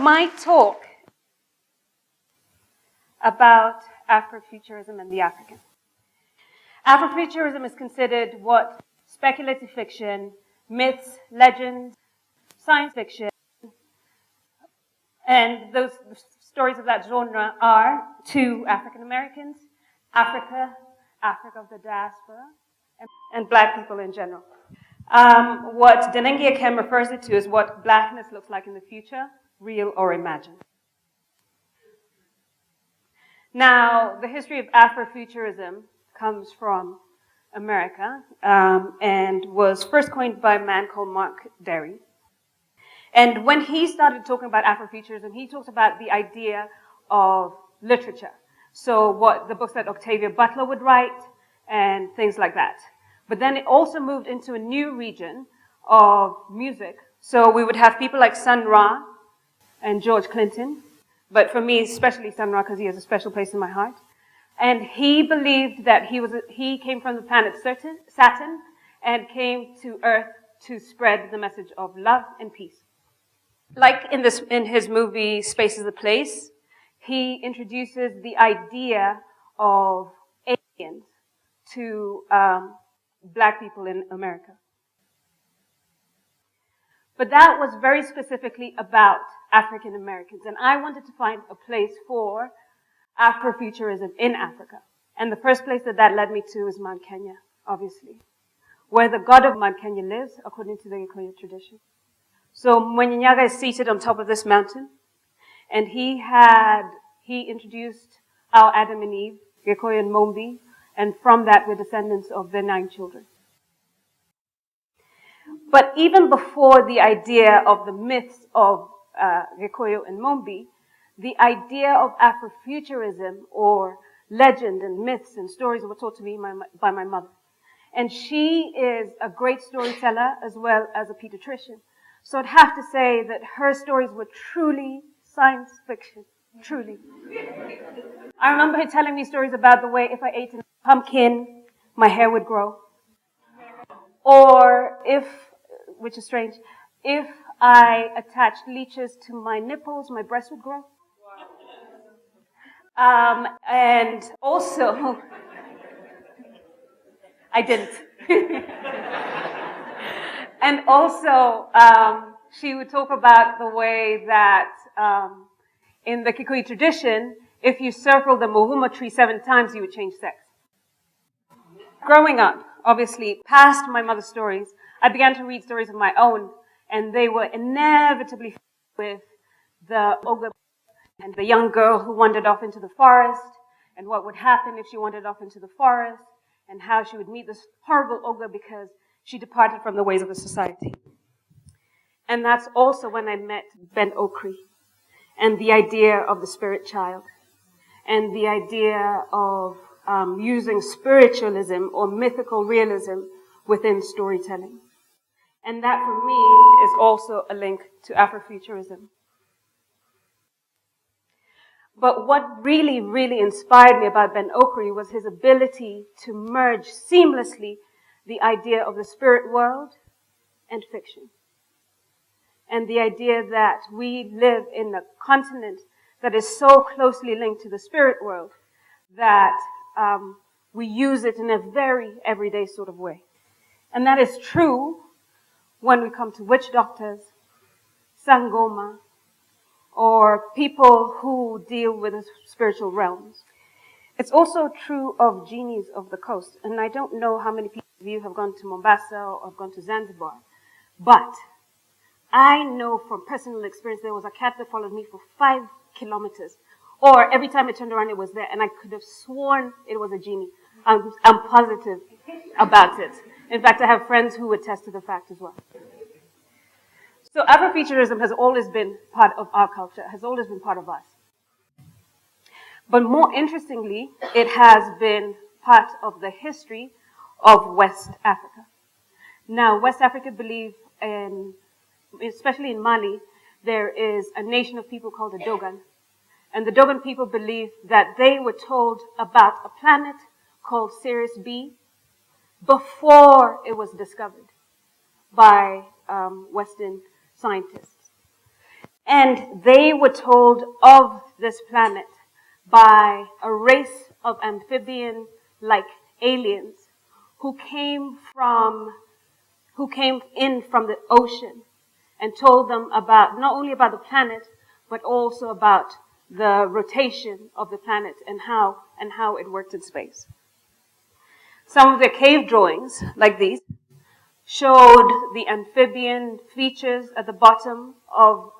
my talk about Afrofuturism and the African. Afrofuturism is considered what speculative fiction, myths, legends, science fiction, and those stories of that genre are to African Americans, Africa, Africa of the diaspora, and black people in general. What Denengi Akem refers it to is what blackness looks like in the future, real or imagined. Now, the history of Afrofuturism comes from America and was first coined by a man called Mark Derry. And when he started talking about Afrofuturism, he talked about the idea of literature. So what the books that Octavia Butler would write and things like that. But then it also moved into a new region of music. So we would have people like Sun Ra and George Clinton. But for me, especially Sun Ra, because he has a special place in my heart. And he believed that he came from the planet Saturn and came to Earth to spread the message of love and peace. Like in his movie Space is the Place, he introduces the idea of aliens to black people in America. But that was very specifically about African Americans, and I wanted to find a place for Afrofuturism in Africa. And the first place that led me to is Mount Kenya, obviously, where the god of Mount Kenya lives, according to the Gikuyu tradition. So Mwenyenyaga is seated on top of this mountain, and he introduced our Adam and Eve, Gikuyu and Mombi, and from that we're descendants of their 9 children. But even before the idea of the myths of Gikuyu and Mombi, the idea of Afrofuturism or legend and myths and stories were taught to me by my mother. And she is a great storyteller as well as a pediatrician. So I'd have to say that her stories were truly science fiction. Truly. I remember her telling me stories about the way if I ate a pumpkin, my hair would grow. Or which is strange, if I attached leeches to my nipples, my breast would grow. And also, I didn't. And also, she would talk about the way that in the Kikuyu tradition, if you circle the Muhuma tree 7 times, you would change sex. Growing up, obviously, past my mother's stories, I began to read stories of my own, and they were inevitably filled with the ogre and the young girl who wandered off into the forest, and what would happen if she wandered off into the forest, and how she would meet this horrible ogre because she departed from the ways of the society. And that's also when I met Ben Okri, and the idea of the spirit child, and the idea of using spiritualism or mythical realism within storytelling. And that, for me, is also a link to Afrofuturism. But what really, really inspired me about Ben Okri was his ability to merge seamlessly the idea of the spirit world and fiction. And the idea that we live in a continent that is so closely linked to the spirit world that we use it in a very everyday sort of way. And that is true when we come to witch doctors, sangoma, or people who deal with the spiritual realms. It's also true of genies of the coast. And I don't know how many people of you have gone to Mombasa or have gone to Zanzibar, but I know from personal experience there was a cat that followed me for 5 kilometers. Or every time I turned around, it was there, and I could have sworn it was a genie. I'm positive about it. In fact, I have friends who attest to the fact as well. So Afrofuturism has always been part of our culture, has always been part of us. But more interestingly, it has been part of the history of West Africa. Now, West Africa believe especially in Mali, there is a nation of people called the Dogon. And the Dogon people believe that they were told about a planet called Sirius B before it was discovered by Western scientists. And they were told of this planet by a race of amphibian-like aliens who came in from the ocean and told them about, not only about the planet, but also about the rotation of the planet and how it worked in space. Some of their cave drawings, like these, showed the amphibian features at the bottom of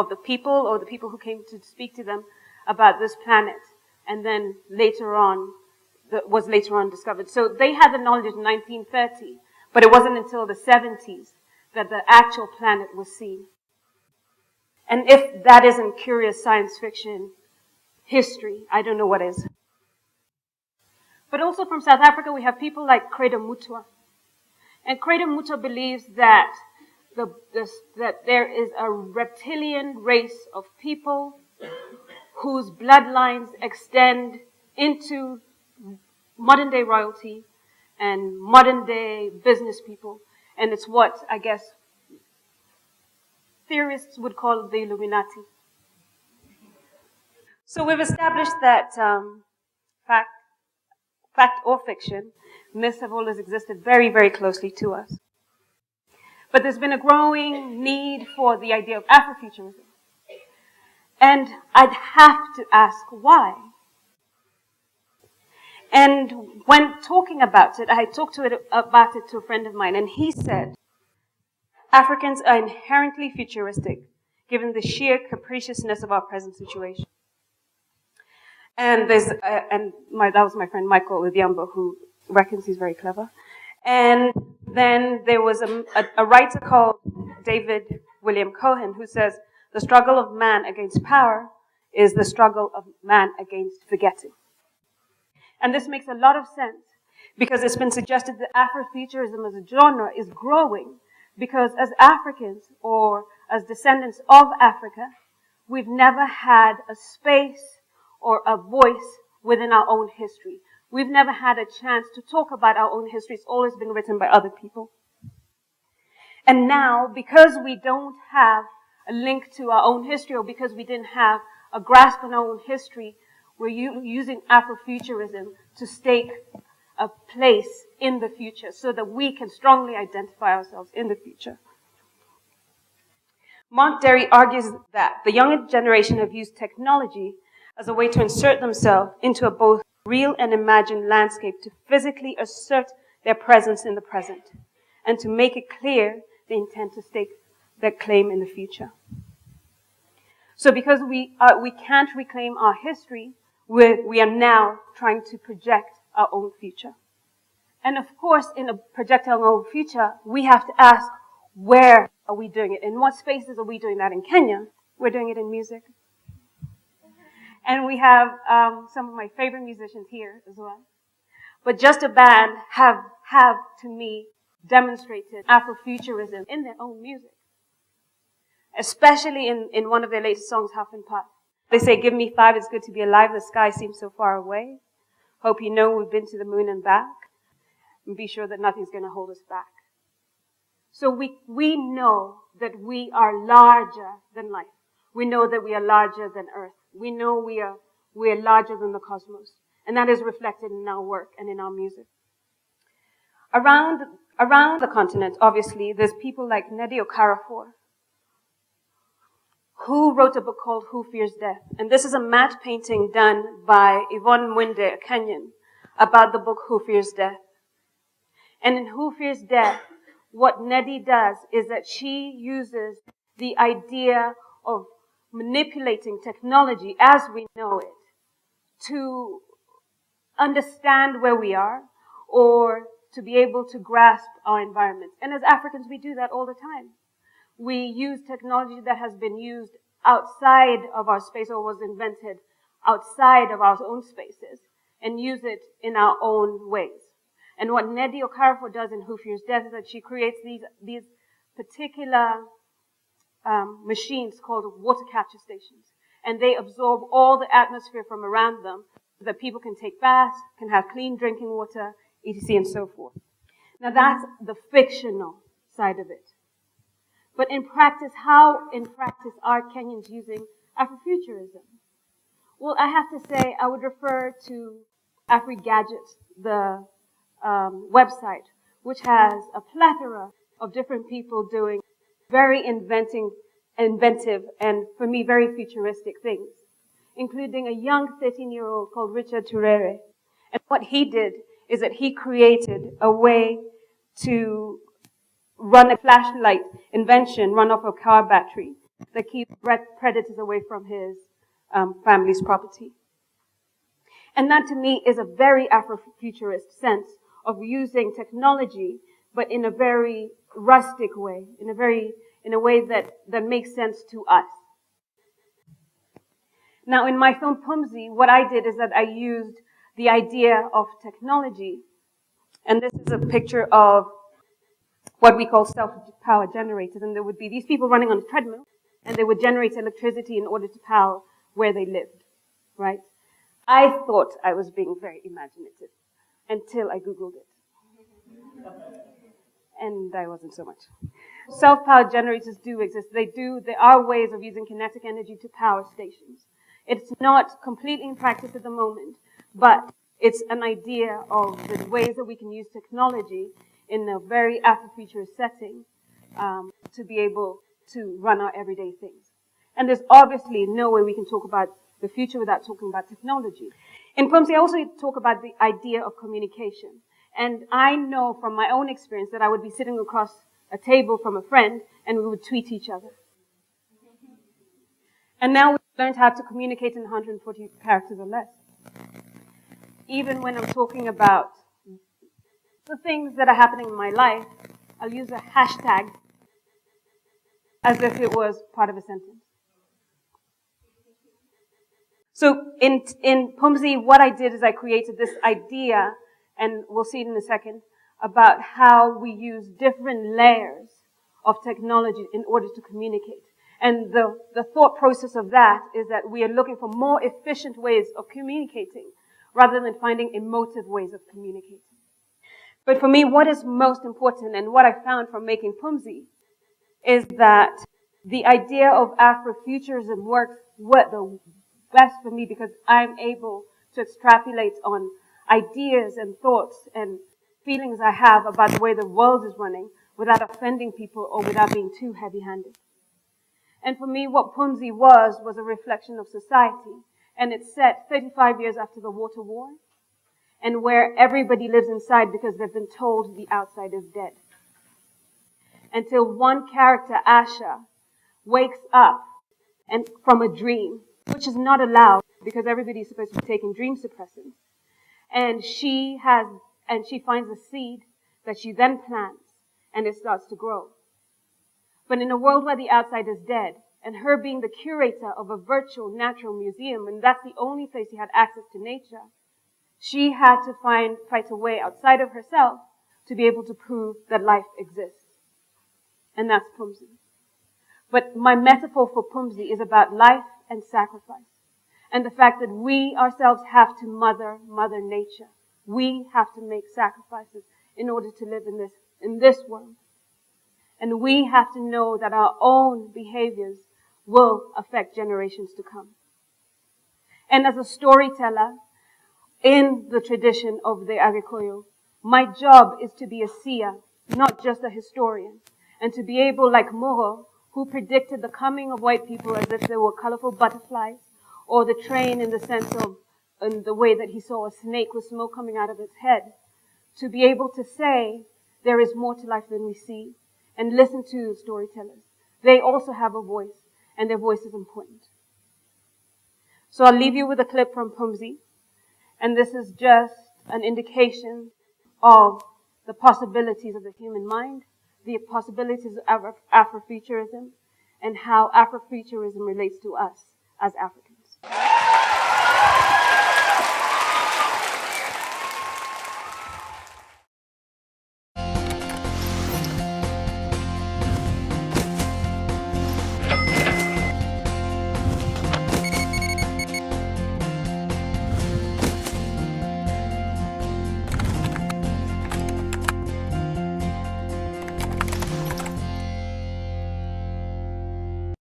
the people, or the people who came to speak to them about this planet, and then was later on discovered. So they had the knowledge in 1930, but it wasn't until the 70s that the actual planet was seen. And if that isn't curious science fiction history, I don't know what is. But also from South Africa, we have people like Credo Mutwa. And Credo Mutwa believes that that there is a reptilian race of people whose bloodlines extend into modern-day royalty and modern-day business people. And it's what, I guess, theorists would call the Illuminati. So we've established that fact or fiction, myths have always existed very, very closely to us. But there's been a growing need for the idea of Afrofuturism. And I'd have to ask why. And when talking about it, I talked about it to a friend of mine, and he said, Africans are inherently futuristic, given the sheer capriciousness of our present situation. And that was my friend Michael Udhiambo, who reckons he's very clever. And then there was a writer called David William Cohen who says, the struggle of man against power is the struggle of man against forgetting. And this makes a lot of sense because it's been suggested that Afrofuturism as a genre is growing because as Africans or as descendants of Africa, we've never had a space or a voice within our own history. We've never had a chance to talk about our own history. It's always been written by other people. And now, because we don't have a link to our own history, or because we didn't have a grasp on our own history, we're using Afrofuturism to stake a place in the future so that we can strongly identify ourselves in the future. Mark Derry argues that the younger generation have used technology as a way to insert themselves into a both real and imagined landscape to physically assert their presence in the present and to make it clear they intend to stake their claim in the future. So because we can't reclaim our history, we are now trying to project our own future. And of course, in projecting our own future, we have to ask, where are we doing it? In what spaces are we doing that? In Kenya, we're doing it in music. And we have some of my favorite musicians here as well. But Just a Band have to me, demonstrated Afrofuturism in their own music. Especially in one of their latest songs, Huff and Puff. They say, give me 5, it's good to be alive, the sky seems so far away. Hope you know we've been to the moon and back. And be sure that nothing's going to hold us back. So we know that we are larger than life. We know that we are larger than Earth. We know we are larger than the cosmos. And that is reflected in our work and in our music. Around the continent, obviously, there's people like Nnedi Okorafor, who wrote a book called Who Fears Death? And this is a matte painting done by Yvonne Mwinde, a Kenyan, about the book Who Fears Death? And in Who Fears Death, what Nnedi does is that she uses the idea of manipulating technology as we know it to understand where we are or to be able to grasp our environment. And as Africans, we do that all the time. We use technology that has been used outside of our space or was invented outside of our own spaces and use it in our own ways. And what Nnedi Okorafor does in Who Fears Death is that she creates these particular machines called water capture stations. And they absorb all the atmosphere from around them so that people can take baths, can have clean drinking water, etc. and so forth. Now that's the fictional side of it. But in practice, how in practice are Kenyans using Afrofuturism? Well, I have to say I would refer to AfriGadgets, the website, which has a plethora of different people doing very inventive, and for me, very futuristic things, including a young 13-year-old called Richard Turere. And what he did is that he created a way to run a flashlight invention, run off a car battery, that keeps predators away from his family's property. And that to me is a very Afrofuturist sense of using technology, but in a very rustic way, in a way that makes sense to us. Now, in my film Pumzi, what I did is that I used the idea of technology, and this is a picture of what we call self-power generators, and there would be these people running on a treadmill, and they would generate electricity in order to power where they lived, right? I thought I was being very imaginative until I Googled it. And I wasn't so much. Self-power generators do exist. There are ways of using kinetic energy to power stations. It's not completely in practice at the moment, but it's an idea of the ways that we can use technology in a very Afrofuturist setting to be able to run our everyday things. And there's obviously no way we can talk about the future without talking about technology. In Pumzi, I also talk about the idea of communication. And I know from my own experience that I would be sitting across a table from a friend and we would tweet each other. And now we've learned how to communicate in 140 characters or less. Even when I'm talking about the things that are happening in my life, I'll use a hashtag as if it was part of a sentence. So in Pumzi, what I did is I created this idea, and we'll see it in a second, about how we use different layers of technology in order to communicate. And the thought process of that is that we are looking for more efficient ways of communicating rather than finding emotive ways of communicating. But for me, what is most important and what I found from making Pumzi is that the idea of Afrofuturism works the best for me because I'm able to extrapolate on ideas and thoughts and feelings I have about the way the world is running without offending people or without being too heavy-handed. And for me, what Pumzi was a reflection of society. And it's set 35 years after the water war, and where everybody lives inside because they've been told the outside is dead. Until one character, Asha, wakes up and from a dream, which is not allowed because everybody's supposed to be taking dream suppressants. And she finds a seed that she then plants, and it starts to grow. But in a world where the outside is dead, and her being the curator of a virtual natural museum, and that's the only place she had access to nature, she had to fight a way outside of herself to be able to prove that life exists. And that's Pumzi. But my metaphor for Pumzi is about life and sacrifice. And the fact that we ourselves have to mother nature. We have to make sacrifices in order to live in this world. And we have to know that our own behaviors will affect generations to come. And as a storyteller, in the tradition of the Agikoyo, my job is to be a seer, not just a historian, and to be able, like Moro, who predicted the coming of white people as if they were colorful butterflies, or the train in the sense of, in the way that he saw a snake with smoke coming out of its head, to be able to say there is more to life than we see, and listen to storytellers. They also have a voice, and their voice is important. So I'll leave you with a clip from Pumzi, and this is just an indication of the possibilities of the human mind, the possibilities of Afrofuturism, and how Afrofuturism relates to us as Africans.